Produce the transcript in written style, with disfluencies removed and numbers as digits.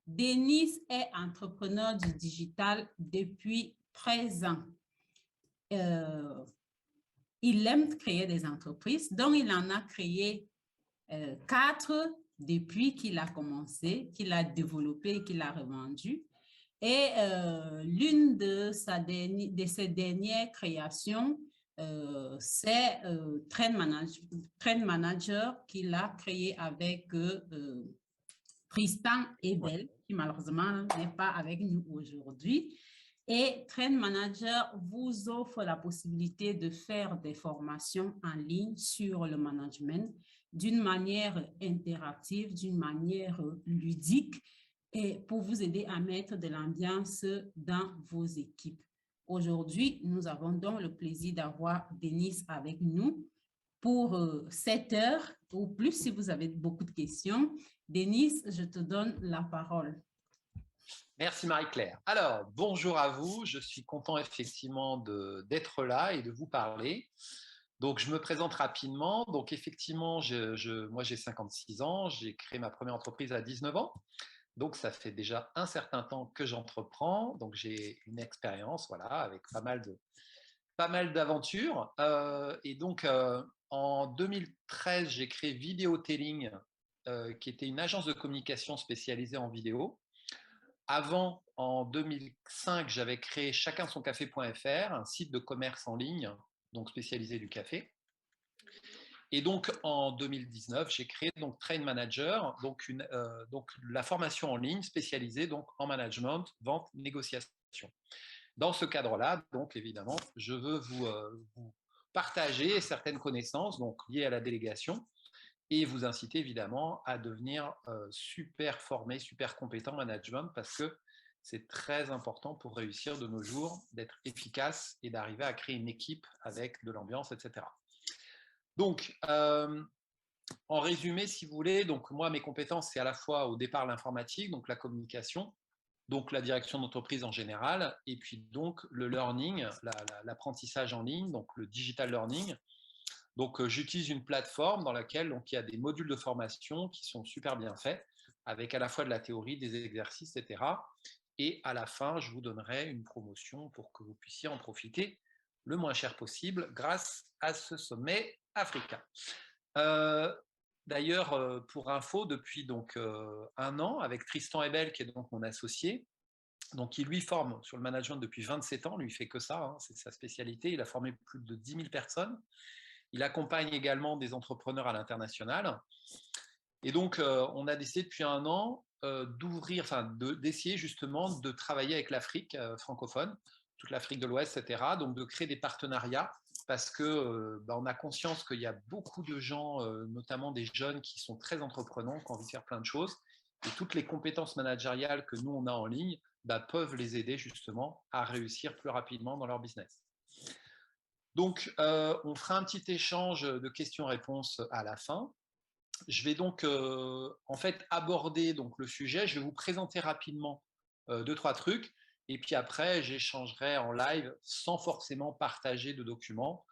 Denis est entrepreneur du digital depuis 13 ans. Euh, il aime créer des entreprises, donc il en a créé 4 depuis qu'il a commencé, qu'il a développé et qu'il a revendu. Et l'une de ses dernières créations, c'est Trend Manager qu'il a créé avec Tristan Ebel, qui malheureusement n'est pas avec nous aujourd'hui. Et Trend Manager vous offre la possibilité de faire des formations en ligne sur le management d'une manière interactive, d'une manière ludique, et pour vous aider à mettre de l'ambiance dans vos équipes. Aujourd'hui, nous avons donc le plaisir d'avoir Denis avec nous pour 7 heures ou plus si vous avez beaucoup de questions. Denis, je te donne la parole. Merci Marie-Claire. Alors, bonjour à vous. Je suis content effectivement d'être là et de vous parler. Donc, je me présente rapidement. Donc, effectivement, moi, j'ai 56 ans. J'ai créé ma première entreprise à 19 ans. Donc, ça fait déjà un certain temps que j'entreprends. Donc, j'ai une expérience, voilà, avec pas mal d'aventures. Et donc, en 2013, j'ai créé Vidéotelling, qui était une agence de communication spécialisée en vidéo. Avant, en 2005, j'avais créé chacun-son-café.fr, un site de commerce en ligne, donc spécialisé du café. Et donc, en 2019, j'ai créé donc Train Manager, donc la formation en ligne spécialisée donc en management, vente, négociation. Dans ce cadre-là, donc évidemment, je veux vous partager certaines connaissances donc liées à la délégation et vous inciter évidemment à devenir super formé, super compétent en management parce que c'est très important pour réussir de nos jours, d'être efficace et d'arriver à créer une équipe avec de l'ambiance, etc. Donc, en résumé, si vous voulez, donc moi, mes compétences, c'est à la fois au départ l'informatique, donc la communication, donc la direction d'entreprise en général, et puis donc le learning, l'apprentissage en ligne, donc le digital learning. Donc j'utilise une plateforme dans laquelle donc, il y a des modules de formation qui sont super bien faits, avec à la fois de la théorie, des exercices, etc. Et à la fin, je vous donnerai une promotion pour que vous puissiez en profiter le moins cher possible grâce à ce sommet africain. D'ailleurs, pour info, depuis donc un an, avec Tristan Ebel, qui est donc mon associé, donc il lui forme sur le management depuis 27 ans, lui il fait que ça, hein, c'est sa spécialité, il a formé plus de 10 000 personnes, il accompagne également des entrepreneurs à l'international, et donc on a décidé depuis un an d'essayer justement de travailler avec l'Afrique francophone, toute l'Afrique de l'Ouest, etc., donc de créer des partenariats, parce que on a conscience qu'il y a beaucoup de gens, notamment des jeunes qui sont très entreprenants, qui ont envie de faire plein de choses, et toutes les compétences managériales que nous on a en ligne peuvent les aider justement à réussir plus rapidement dans leur business. Donc on fera un petit échange de questions-réponses à la fin. Je vais donc en fait aborder donc le sujet, je vais vous présenter rapidement 2-3 trucs, et puis après j'échangerai en live sans forcément partager de documents.